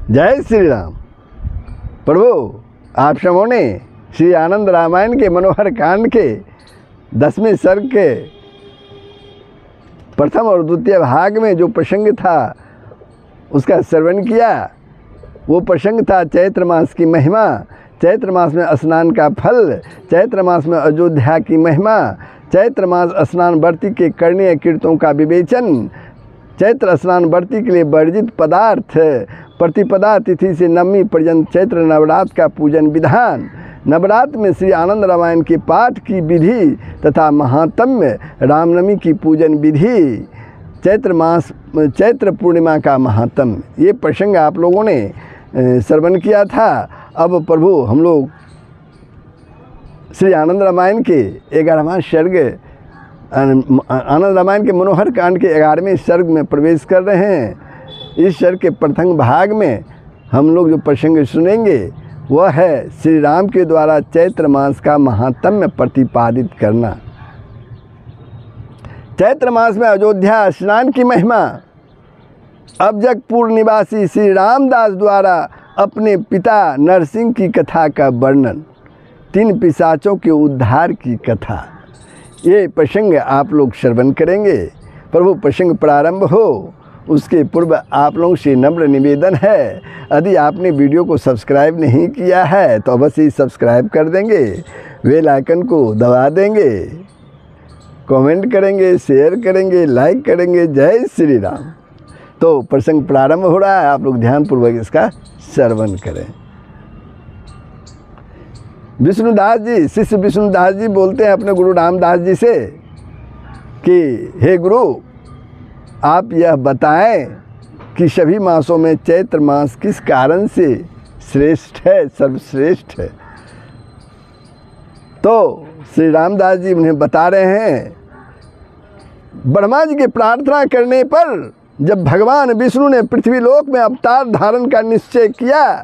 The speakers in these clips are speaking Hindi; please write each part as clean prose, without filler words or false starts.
जय श्री राम। प्रभु, आप सबों ने श्री आनंद रामायण के मनोहर कांड के 10वें सर्ग के प्रथम और द्वितीय भाग में जो प्रसंग था उसका श्रवण किया। वो प्रसंग था चैत्र मास की महिमा, चैत्र मास में स्नान का फल, चैत्र मास में अयोध्या की महिमा, चैत्र मास स्नान व्रती के करणीय कीर्तों का विवेचन, चैत्र स्नान व्रती के लिए वर्जित पदार्थ, प्रतिपदा तिथि से नवमी पर्यंत चैत्र नवरात्र का पूजन विधान, नवरात्र में श्री आनंद रामायण के पाठ की विधि तथा महात्म्य, रामनवमी की पूजन विधि, चैत्र पूर्णिमा का महात्म्य, ये प्रसंग आप लोगों ने श्रवण किया था। अब प्रभु हम लोग श्री आनंद रामायण के 11वां सर्ग, आनंद रामायण के मनोहर कांड के 11वें सर्ग में प्रवेश कर रहे हैं। इस सर्ग के प्रथम भाग में हम लोग जो प्रसंग सुनेंगे वह है श्री राम के द्वारा चैत्र मास का महात्म्य प्रतिपादित करना। चैत्र मास में अयोध्या स्नान की महिमा। अब्जकपुर निवासी श्री रामदास द्वारा अपने पिता नरसिंह की कथा का वर्णन, 3 पिशाचों के उद्धार की कथा, ये प्रसंग आप लोग श्रवण करेंगे। प्रभु, प्रसंग प्रारंभ हो उसके पूर्व आप लोगों से नम्र निवेदन है, यदि आपने वीडियो को सब्सक्राइब नहीं किया है तो अवश्य ही सब्सक्राइब कर देंगे, बेल आइकन को दबा देंगे, कमेंट करेंगे, शेयर करेंगे, लाइक करेंगे। जय श्री राम। तो प्रसंग प्रारंभ हो रहा है, आप लोग ध्यानपूर्वक इसका श्रवण करें। विष्णुदास जी, शिष्य विष्णुदास जी बोलते हैं अपने गुरु रामदास जी से कि हे गुरु, आप यह बताएं कि सभी मासों में चैत्र मास किस कारण से श्रेष्ठ है, सर्वश्रेष्ठ है। तो श्री रामदास जी उन्हें बता रहे हैं, ब्रह्मा जी की प्रार्थना करने पर जब भगवान विष्णु ने पृथ्वी लोक में अवतार धारण का निश्चय किया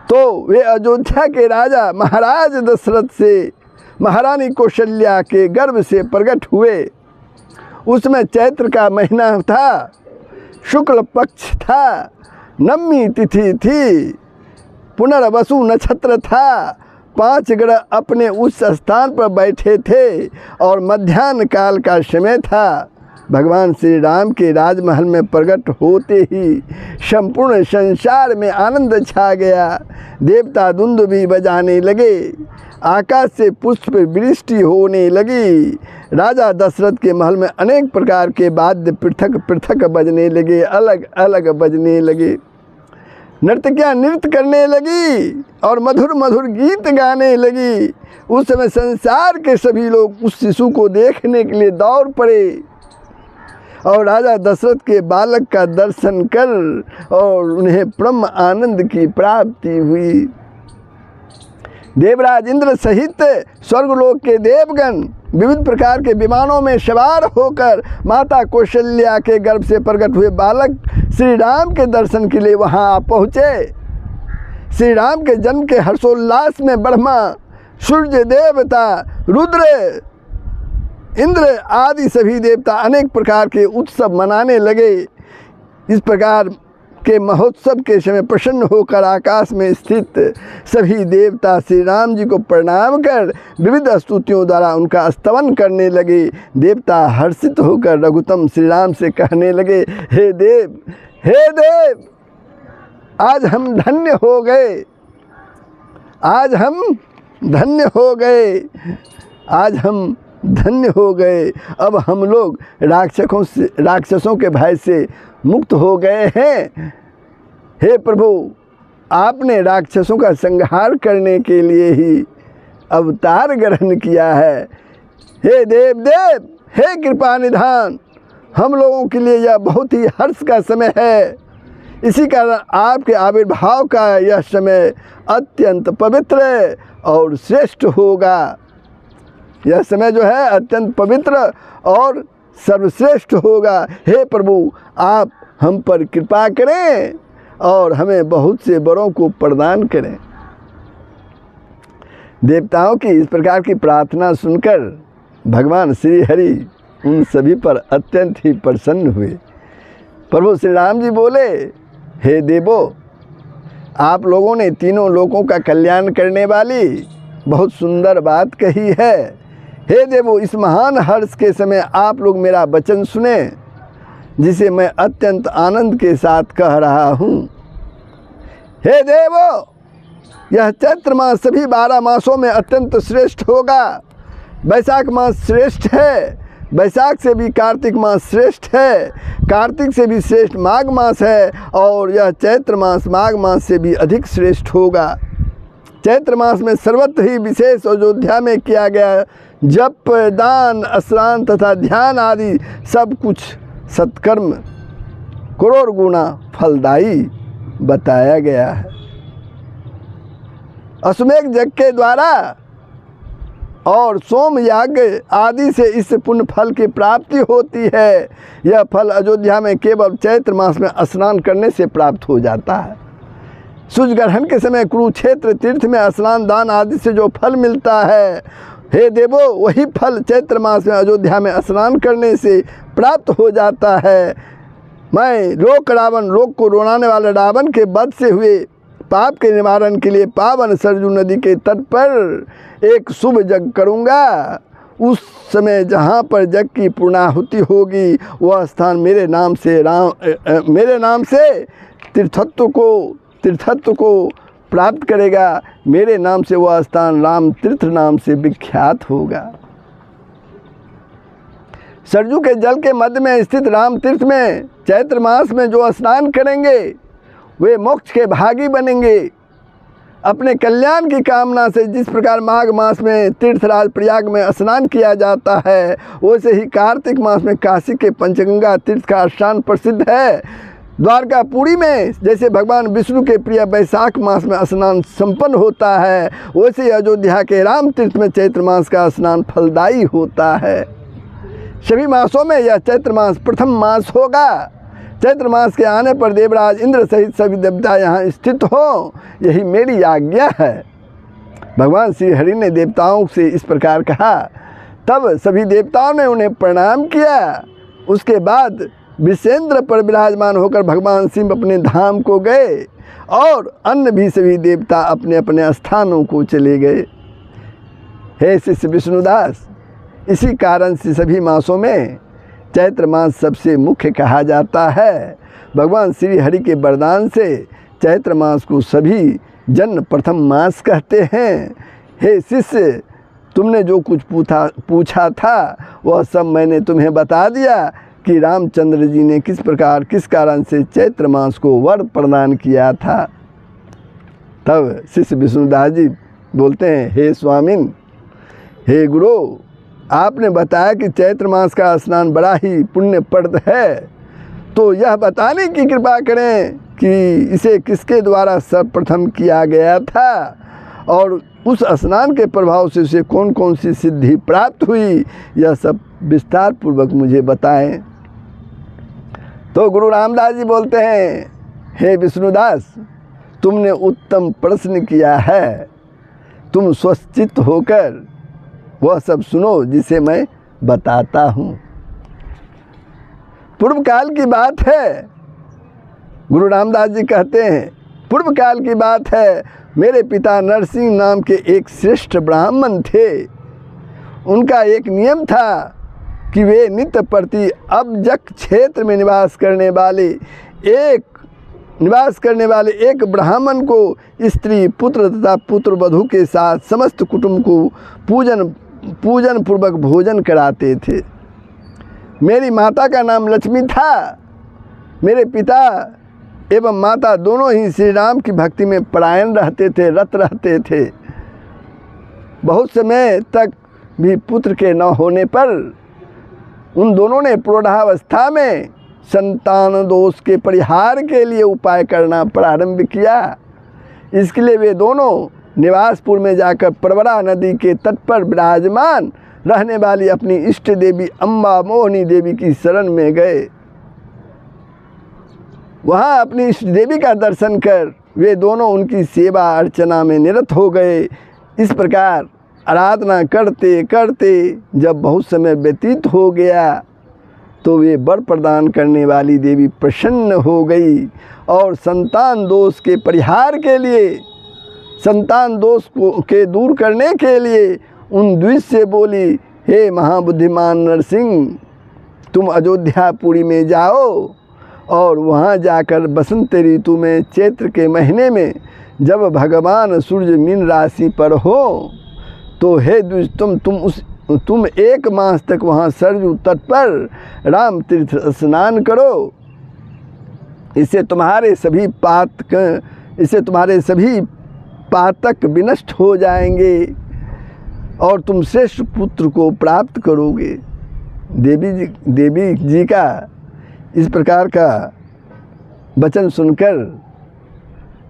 तो वे अयोध्या के राजा महाराज दशरथ से महारानी कौशल्या के गर्भ से प्रकट हुए। उसमें चैत्र का महीना था, शुक्ल पक्ष था, नवमी तिथि थी, पुनर्वसु नक्षत्र था, 5 ग्रह अपने उस स्थान पर बैठे थे और मध्याह्न काल का समय था। भगवान श्री राम के राजमहल में प्रकट होते ही संपूर्ण संसार में आनंद छा गया। देवता दुंदुभी बजाने लगे, आकाश से पुष्प वृष्टि होने लगी। राजा दशरथ के महल में अनेक प्रकार के वाद्य पृथक पृथक बजने लगे, अलग अलग बजने लगे। नर्तकियाँ नृत्य करने लगी और मधुर मधुर गीत गाने लगी। उस समय संसार के सभी लोग उस शिशु को देखने के लिए दौड़ पड़े और राजा दशरथ के बालक का दर्शन कर और उन्हें परम आनंद की प्राप्ति हुई। देवराज इंद्र सहित स्वर्गलोक के देवगण विविध प्रकार के विमानों में सवार होकर माता कौशल्या के गर्भ से प्रकट हुए बालक श्री राम के दर्शन के लिए वहां पहुँचे। श्री राम के जन्म के हर्षोल्लास में ब्रह्मा, सूर्य देवता, रुद्र, इंद्र आदि सभी देवता अनेक प्रकार के उत्सव मनाने लगे। इस प्रकार के महोत्सव के समय प्रसन्न होकर आकाश में स्थित सभी देवता श्री राम जी को प्रणाम कर विविध स्तुतियों द्वारा उनका स्तवन करने लगे। देवता हर्षित होकर रघुत्तम श्री राम से कहने लगे, हे देव, हे देव, आज हम धन्य हो गए, आज हम धन्य हो गए, आज हम धन्य हो गए। अब हम लोग राक्षसों के भय से मुक्त हो गए हैं। हे प्रभु, आपने राक्षसों का संहार करने के लिए ही अवतार ग्रहण किया है। हे देव देव, हे कृपा निधान, हम लोगों के लिए यह बहुत ही हर्ष का समय है। इसी कारण आपके आविर्भाव का यह समय अत्यंत पवित्र और श्रेष्ठ होगा। यह समय जो है अत्यंत पवित्र और सर्वश्रेष्ठ होगा। हे प्रभु, आप हम पर कृपा करें और हमें बहुत से वरों को प्रदान करें। देवताओं की इस प्रकार की प्रार्थना सुनकर भगवान श्री हरि उन सभी पर अत्यंत ही प्रसन्न हुए। प्रभु श्री राम जी बोले, हे देवो, आप लोगों ने तीनों लोकों का कल्याण करने वाली बहुत सुंदर बात कही है। हे देवो, इस महान हर्ष के समय आप लोग मेरा वचन सुने, जिसे मैं अत्यंत आनंद के साथ कह रहा हूँ। हे देवो, यह चैत्र मास सभी 12 मासों में अत्यंत श्रेष्ठ होगा। वैशाख मास श्रेष्ठ है, वैशाख से भी कार्तिक मास श्रेष्ठ है, कार्तिक से भी श्रेष्ठ माघ मास है, और यह चैत्र मास माघ मास से भी अधिक श्रेष्ठ होगा। चैत्र मास में सर्वत्र ही विशेष अयोध्या में किया गया जप, दान, स्नान तथा ध्यान आदि सब कुछ सत्कर्म करोड़ गुना फलदायी बताया गया है। अश्वमेध यज्ञ के द्वारा और सोम याग आदि से इस पुण्य फल की प्राप्ति होती है। यह फल अयोध्या में केवल चैत्र मास में स्नान करने से प्राप्त हो जाता है। सूर्य ग्रहण के समय कुरुक्षेत्र तीर्थ में स्नान दान आदि से जो फल मिलता है, हे देवो, वही फल चैत्र मास में अयोध्या में स्नान करने से प्राप्त हो जाता है। मैं लोक को रोनाने वाले रावण के वध से हुए पाप के निवारण के लिए पावन सरजू नदी के तट पर एक शुभ यज्ञ करूँगा। उस समय जहाँ पर यज्ञ की पूर्णाहुति होगी, वह स्थान मेरे नाम से तीर्थत्व को प्राप्त करेगा। मेरे नाम से वह स्थान राम तीर्थ नाम से विख्यात होगा। सरजू के जल के मध्य में स्थित राम तीर्थ में चैत्र मास में जो स्नान करेंगे वे मोक्ष के भागी बनेंगे। अपने कल्याण की कामना से जिस प्रकार माघ मास में तीर्थराज प्रयाग में स्नान किया जाता है, वैसे ही कार्तिक मास में काशी के पंचगंगा तीर्थ का स्नान प्रसिद्ध है। द्वारकापुरी में जैसे भगवान विष्णु के प्रिय वैशाख मास में स्नान संपन्न होता है, वैसे ही अयोध्या के राम तीर्थ में चैत्र मास का स्नान फलदायी होता है। सभी मासों में यह चैत्र मास प्रथम मास होगा। चैत्र मास के आने पर देवराज इंद्र सहित सभी देवता यहाँ स्थित हो, यही मेरी आज्ञा है। भगवान श्री हरि ने देवताओं से इस प्रकार कहा। तब सभी देवताओं ने उन्हें प्रणाम किया। उसके बाद विषेंद्र पर विराजमान होकर भगवान शिव अपने धाम को गए और अन्य भी सभी देवता अपने अपने स्थानों को चले गए। हे शिष्य विष्णुदास, इसी कारण से सभी मासों में चैत्र मास सबसे मुख्य कहा जाता है। भगवान श्री हरि के वरदान से चैत्र मास को सभी जन प्रथम मास कहते हैं। हे शिष्य, तुमने जो कुछ पूछा था वह सब मैंने तुम्हें बता दिया कि रामचंद्र जी ने किस कारण से चैत्र मास को वर प्रदान किया था। तब शिष्य विष्णुदास जी बोलते हैं, हे स्वामिन, हे गुरु, आपने बताया कि चैत्र मास का स्नान बड़ा ही पुण्यप्रद है, तो यह बताने की कृपा करें कि इसे किसके द्वारा सर्वप्रथम किया गया था और उस स्नान के प्रभाव से उसे कौन कौन सी सिद्धि प्राप्त हुई, यह सब विस्तार पूर्वक मुझे बताएं। तो गुरु रामदास जी बोलते हैं, हे विष्णुदास, तुमने उत्तम प्रश्न किया है। तुम स्वचित्त होकर वह सब सुनो जिसे मैं बताता हूँ। पूर्व काल की बात है। गुरु रामदास जी कहते हैं, पूर्व काल की बात है। मेरे पिता नरसिंह नाम के एक श्रेष्ठ ब्राह्मण थे। उनका एक नियम था कि वे नित्य प्रति अब्जक क्षेत्र में निवास करने वाले एक ब्राह्मण को स्त्री, पुत्र तथा पुत्र वधू के साथ समस्त कुटुंब को पूजन पूर्वक भोजन कराते थे। मेरी माता का नाम लक्ष्मी था। मेरे पिता एवं माता दोनों ही श्री राम की भक्ति में परायण रहते थे, रत रहते थे। बहुत समय तक भी पुत्र के न होने पर उन दोनों ने प्रौढ़ावस्था में संतान दोष के परिहार के लिए उपाय करना प्रारंभ किया। इसके लिए वे दोनों निवासपुर में जाकर प्रवरा नदी के तट पर विराजमान रहने वाली अपनी इष्ट देवी अम्बा मोहिनी देवी की शरण में गए। वहाँ अपनी इष्ट देवी का दर्शन कर वे दोनों उनकी सेवा अर्चना में निरत हो गए। इस प्रकार आराधना करते करते जब बहुत समय व्यतीत हो गया, तो वे वर प्रदान करने वाली देवी प्रसन्न हो गई और संतान दोष के परिहार के लिए, संतान दोष के दूर करने के लिए उन द्विज से बोली, हे महाबुद्धिमान नरसिंह, तुम अयोध्यापुरी में जाओ और वहाँ जाकर बसंत ऋतु में चैत्र के महीने में जब भगवान सूर्य मीन राशि पर हो तो हे द्विज, तुम 1 मास तक वहाँ सरयू तट पर राम तीर्थ स्नान करो। इससे तुम्हारे सभी पातक विनष्ट हो जाएंगे और तुम श्रेष्ठ पुत्र को प्राप्त करोगे। देवी जी का इस प्रकार का वचन सुनकर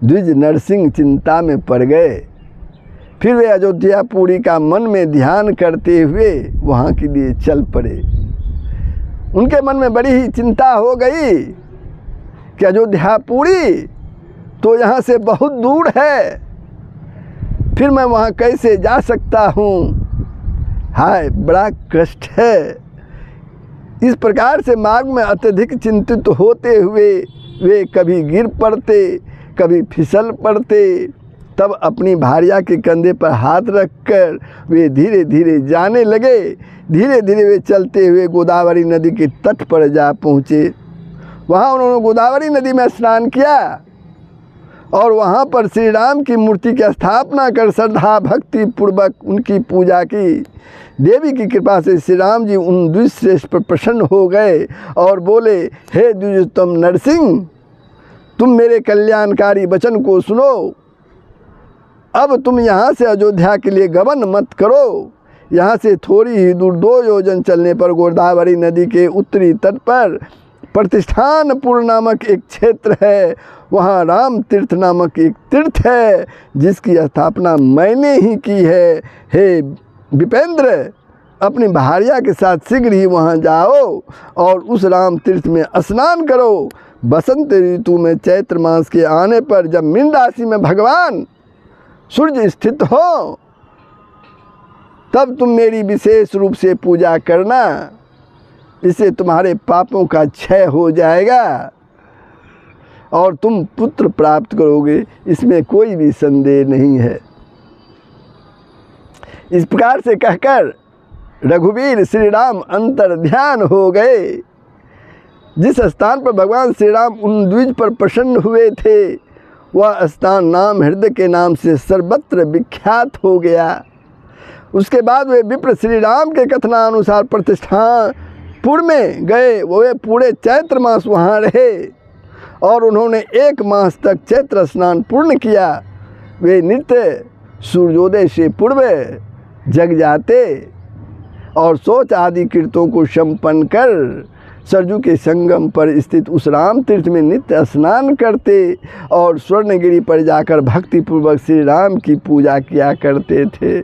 द्विज नरसिंह चिंता में पड़ गए। फिर वे अयोध्यापुरी का मन में ध्यान करते हुए वहाँ के लिए चल पड़े। उनके मन में बड़ी ही चिंता हो गई कि अयोध्यापुरी तो यहाँ से बहुत दूर है, फिर मैं वहाँ कैसे जा सकता हूँ। हाय, बड़ा कष्ट है। इस प्रकार से मार्ग में अत्यधिक चिंतित होते हुए वे कभी गिर पड़ते, कभी फिसल पड़ते। तब अपनी भार्या के कंधे पर हाथ रखकर वे धीरे धीरे जाने लगे। धीरे धीरे वे चलते हुए गोदावरी नदी के तट पर जा पहुँचे। वहाँ उन्होंने गोदावरी नदी में स्नान किया और वहाँ पर श्री राम की मूर्ति की स्थापना कर श्रद्धा भक्ति पूर्वक उनकी पूजा की। देवी की कृपा से श्री राम जी उन द्विजश्रेष्ठ पर प्रसन्न हो गए और बोले, हे द्विजोत्तम नरसिंह, तुम मेरे कल्याणकारी वचन को सुनो। अब तुम यहाँ से अयोध्या के लिए गमन मत करो। यहाँ से थोड़ी ही दूर 2 योजन चलने पर गोदावरी नदी के उत्तरी तट पर प्रतिष्ठानपुर नामक एक क्षेत्र है। वहाँ राम तीर्थ नामक एक तीर्थ है जिसकी स्थापना मैंने ही की है। हे विपेंद्र, अपनी भार्या के साथ शीघ्र ही वहाँ जाओ और उस राम तीर्थ में स्नान करो। बसंत ऋतु में चैत्र मास के आने पर जब मीन राशि में भगवान सूर्य स्थित हो तब तुम मेरी विशेष रूप से पूजा करना। इससे तुम्हारे पापों का क्षय हो जाएगा और तुम पुत्र प्राप्त करोगे, इसमें कोई भी संदेह नहीं है। इस प्रकार से कहकर रघुवीर श्री राम अंतर ध्यान हो गए। जिस स्थान पर भगवान श्री राम उन द्विज पर प्रसन्न हुए थे वह स्थान नाम हृदय के नाम से सर्वत्र विख्यात हो गया। उसके बाद वे विप्र श्री राम के कथनानुसार प्रतिष्ठानपुर में गए। वे पूरे चैत्र मास वहाँ रहे और उन्होंने 1 मास तक चैत्र स्नान पूर्ण किया। वे नित्य सूर्योदय से पूर्व जग जाते और शौच आदि कृत्यों को संपन्न कर सरजू के संगम पर स्थित उस राम तीर्थ में नित्य स्नान करते और स्वर्णगिरी पर जाकर भक्तिपूर्वक श्री राम की पूजा किया करते थे।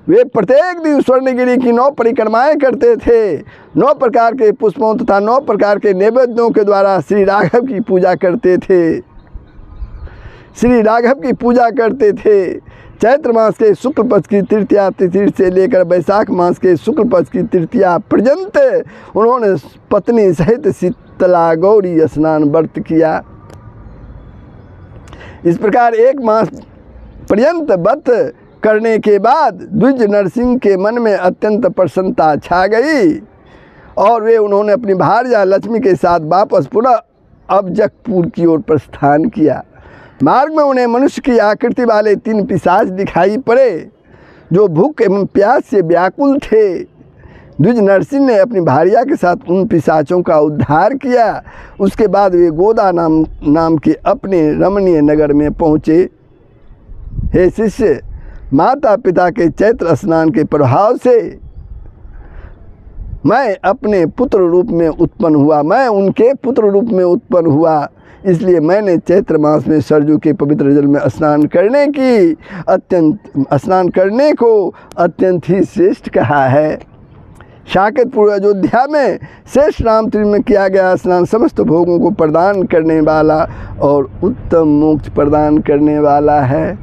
वे प्रत्येक दिन स्वर्णगिरी की 9 परिक्रमाएं करते थे। 9 प्रकार के पुष्पों तथा 9 प्रकार के नैवेद्यों के द्वारा श्री राघव की पूजा करते थे। श्री राघव की पूजा करते थे। चैत्र मास के शुक्ल पक्ष की तृतीया तिथि से लेकर वैशाख मास के शुक्ल पक्ष की तृतीया पर्यंत उन्होंने पत्नी सहित शीतला गौरी स्नान व्रत किया। इस प्रकार 1 मास पर्यंत व्रत करने के बाद द्विज नरसिंह के मन में अत्यंत प्रसन्नता छा गई और वे उन्होंने अपनी भार्या लक्ष्मी के साथ वापस पुनः अब्जकपुर की ओर प्रस्थान किया। मार्ग में उन्हें मनुष्य की आकृति वाले 3 पिशाच दिखाई पड़े जो भूख एवं प्यास से व्याकुल थे। द्विज नरसिंह ने अपनी भार्या के साथ उन पिशाचों का उद्धार किया। उसके बाद वे गोदा नाम के अपने रमणीय नगर में पहुँचे। हे शिष्य, माता पिता के चैत्र स्नान के प्रभाव से मैं अपने पुत्र रूप में उत्पन्न हुआ, मैं उनके पुत्र रूप में उत्पन्न हुआ। इसलिए मैंने चैत्र मास में सरजू के पवित्र जल में स्नान करने को अत्यंत ही श्रेष्ठ कहा है। साकेतपुर अयोध्या में श्रेष्ठ राम तीर्थ में किया गया स्नान समस्त भोगों को प्रदान करने वाला और उत्तम मोक्ष प्रदान करने वाला है।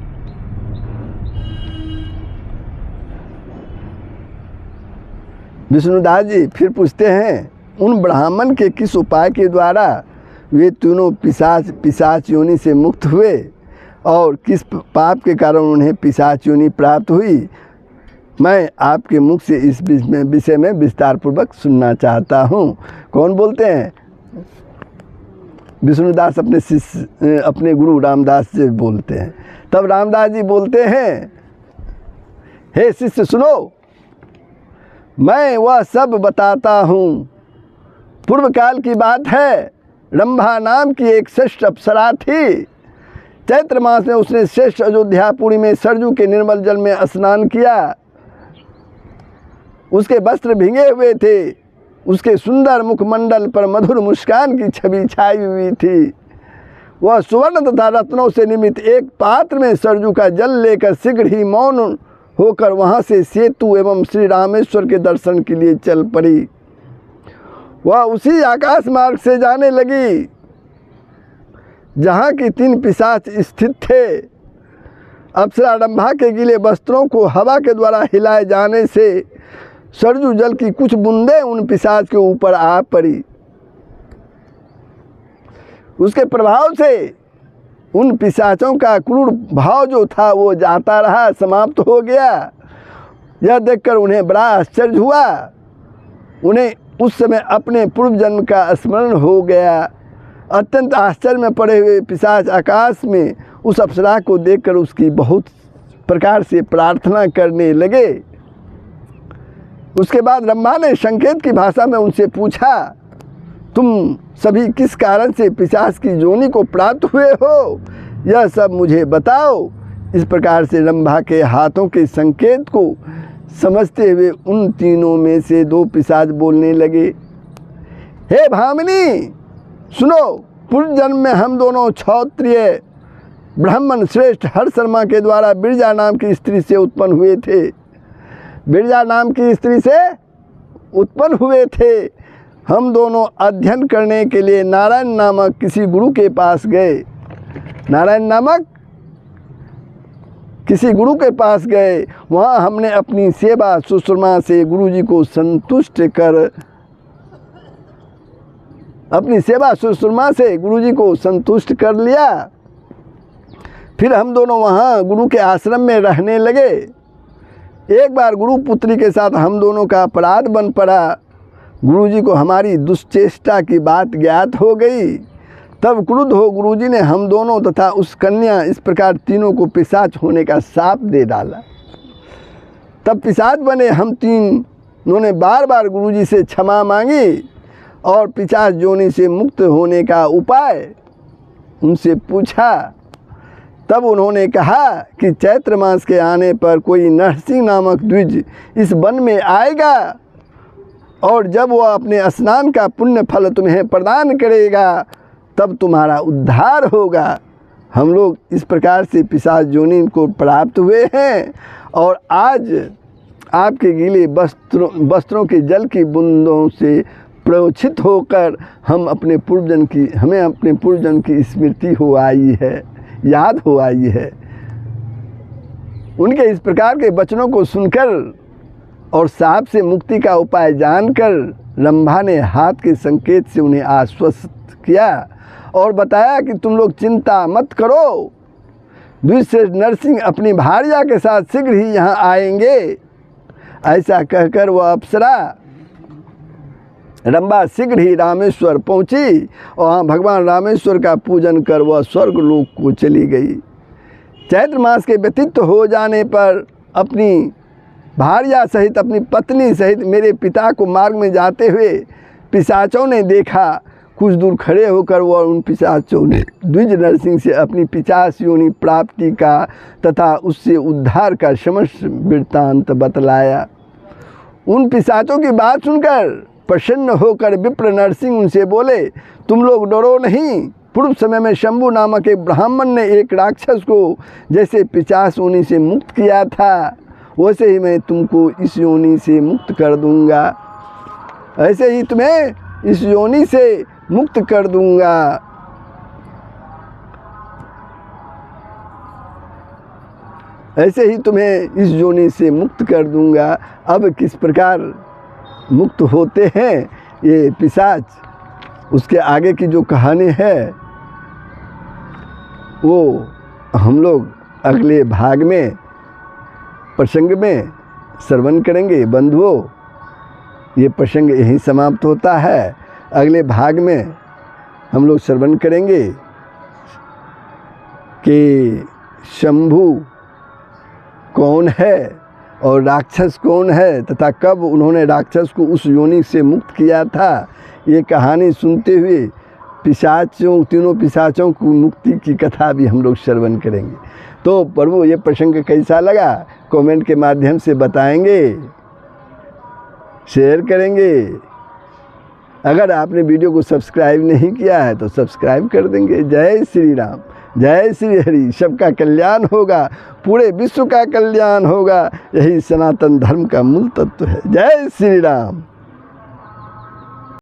विष्णुदास जी फिर पूछते हैं, उन ब्राह्मण के किस उपाय के द्वारा वे तीनों पिशाच योनि से मुक्त हुए और किस पाप के कारण उन्हें पिशाच योनि प्राप्त हुई, मैं आपके मुख से इस विषय में विस्तार पूर्वक सुनना चाहता हूँ। कौन बोलते हैं? विष्णुदास अपने शिष्य अपने गुरु रामदास से बोलते हैं। तब रामदास जी बोलते हैं, हे शिष्य सुनो, मैं वह सब बताता हूँ। पूर्व काल की बात है, रंभा नाम की एक श्रेष्ठ अप्सरा थी। चैत्र मास में उसने श्रेष्ठ अयोध्यापुरी में सरजू के निर्मल जल में स्नान किया। उसके वस्त्र भीगे हुए थे, उसके सुंदर मुखमंडल पर मधुर मुस्कान की छवि छाई हुई थी। वह सुवर्ण तथा रत्नों से निर्मित एक पात्र में सरजू का जल लेकर शीघ्र ही मौन होकर वहाँ से सेतु एवं श्री रामेश्वर के दर्शन के लिए चल पड़ी। वह उसी आकाश मार्ग से जाने लगी जहाँ की 3 पिशाच स्थित थे। अप्सरा रंभा के गीले वस्त्रों को हवा के द्वारा हिलाए जाने से सरजू जल की कुछ बूंदें उन पिशाच के ऊपर आ पड़ी। उसके प्रभाव से उन पिशाचों का क्रूर भाव जो था वो जाता रहा, समाप्त हो गया। यह देखकर उन्हें बड़ा आश्चर्य हुआ। उन्हें उस समय अपने पूर्व जन्म का स्मरण हो गया। अत्यंत आश्चर्य में पड़े हुए पिशाच आकाश में उस अप्सरा को देखकर उसकी बहुत प्रकार से प्रार्थना करने लगे। उसके बाद रंभा ने संकेत की भाषा में उनसे पूछा, तुम सभी किस कारण से पिशाच की योनि को प्राप्त हुए हो, यह सब मुझे बताओ। इस प्रकार से रंभा के हाथों के संकेत को समझते हुए उन तीनों में से 2 पिशाच बोलने लगे, हे भामिनी सुनो, पूर्व जन्म में हम दोनों क्षत्रिय ब्राह्मण श्रेष्ठ हरशर्मा के द्वारा बिरजा नाम की स्त्री से उत्पन्न हुए थे। बिरजा नाम की स्त्री से उत्पन्न हुए थे। हम दोनों अध्ययन करने के लिए नारायण नामक किसी गुरु के पास गए। नारायण नामक किसी गुरु के पास गए। वहाँ हमने अपनी सेवा शुश्रूषा से गुरुजी को संतुष्ट कर लिया। फिर हम दोनों वहाँ गुरु के आश्रम में रहने लगे। एक बार गुरु पुत्री के साथ हम दोनों का अपराध बन पड़ा। गुरुजी को हमारी दुश्चेष्टा की बात ज्ञात हो गई। तब क्रुद्ध हो गुरुजी ने हम दोनों तथा उस कन्या इस प्रकार तीनों को पिशाच होने का शाप दे डाला। तब पिशाच बने हम तीनों ने बार बार गुरुजी से क्षमा मांगी और पिशाच योनि से मुक्त होने का उपाय उनसे पूछा। तब उन्होंने कहा कि चैत्र मास के आने पर कोई नरसिंह नामक द्विज इस वन में आएगा और जब वह अपने स्नान का पुण्य फल तुम्हें प्रदान करेगा तब तुम्हारा उद्धार होगा। हम लोग इस प्रकार से पिशाच योनि को प्राप्त हुए हैं और आज आपके गीले वस्त्रों के जल की बूंदों से प्रोक्षित होकर हमें अपने पूर्वजन्म की स्मृति हो आई है, याद हो आई है। उनके इस प्रकार के वचनों को सुनकर और साप से मुक्ति का उपाय जानकर रंभा ने हाथ के संकेत से उन्हें आश्वस्त किया और बताया कि तुम लोग चिंता मत करो, द्विजश्रेष्ठ नरसिंह अपनी भार्या के साथ शीघ्र ही यहाँ आएंगे। ऐसा कहकर वह अप्सरा रंभा शीघ्र ही रामेश्वर पहुँची और वहाँ भगवान रामेश्वर का पूजन कर वह स्वर्ग लोक को चली गई। चैत्र मास के व्यतीत हो जाने पर अपनी भार्या सहित अपनी पत्नी सहित मेरे पिता को मार्ग में जाते हुए पिशाचों ने देखा। कुछ दूर खड़े होकर वह उन पिशाचों ने द्विज नरसिंह से अपनी पिशाच योनि प्राप्ति का तथा उससे उद्धार का समस्त वृत्तांत बतलाया। उन पिशाचों की बात सुनकर प्रसन्न होकर विप्र नरसिंह उनसे बोले, तुम लोग डरो नहीं। पूर्व समय में शंभु नामक एक ब्राह्मण ने एक राक्षस को जैसे पिशाच योनि से मुक्त किया था वैसे ही मैं तुमको इस योनि से मुक्त कर दूंगा। ऐसे ही तुम्हें इस योनि से मुक्त कर दूंगा। ऐसे ही तुम्हें इस योनि से मुक्त कर दूंगा। अब किस प्रकार मुक्त होते हैं ये पिशाच, उसके आगे की जो कहानी है वो हम लोग अगले भाग में प्रसंग में श्रवण करेंगे। बंधुओं, ये प्रसंग यहीं समाप्त होता है। अगले भाग में हम लोग श्रवण करेंगे कि शंभु कौन है और राक्षस कौन है तथा कब उन्होंने राक्षस को उस योनि से मुक्त किया था। ये कहानी सुनते हुए पिशाचों, तीनों पिशाचों को मुक्ति की कथा भी हम लोग श्रवण करेंगे। तो प्रभु, ये प्रसंग कैसा लगा कमेंट के माध्यम से बताएंगे, शेयर करेंगे। अगर आपने वीडियो को सब्सक्राइब नहीं किया है तो सब्सक्राइब कर देंगे। जय श्री राम, जय श्री हरि। सबका कल्याण होगा, पूरे विश्व का कल्याण होगा। यही सनातन धर्म का मूल तत्व है। जय श्री राम।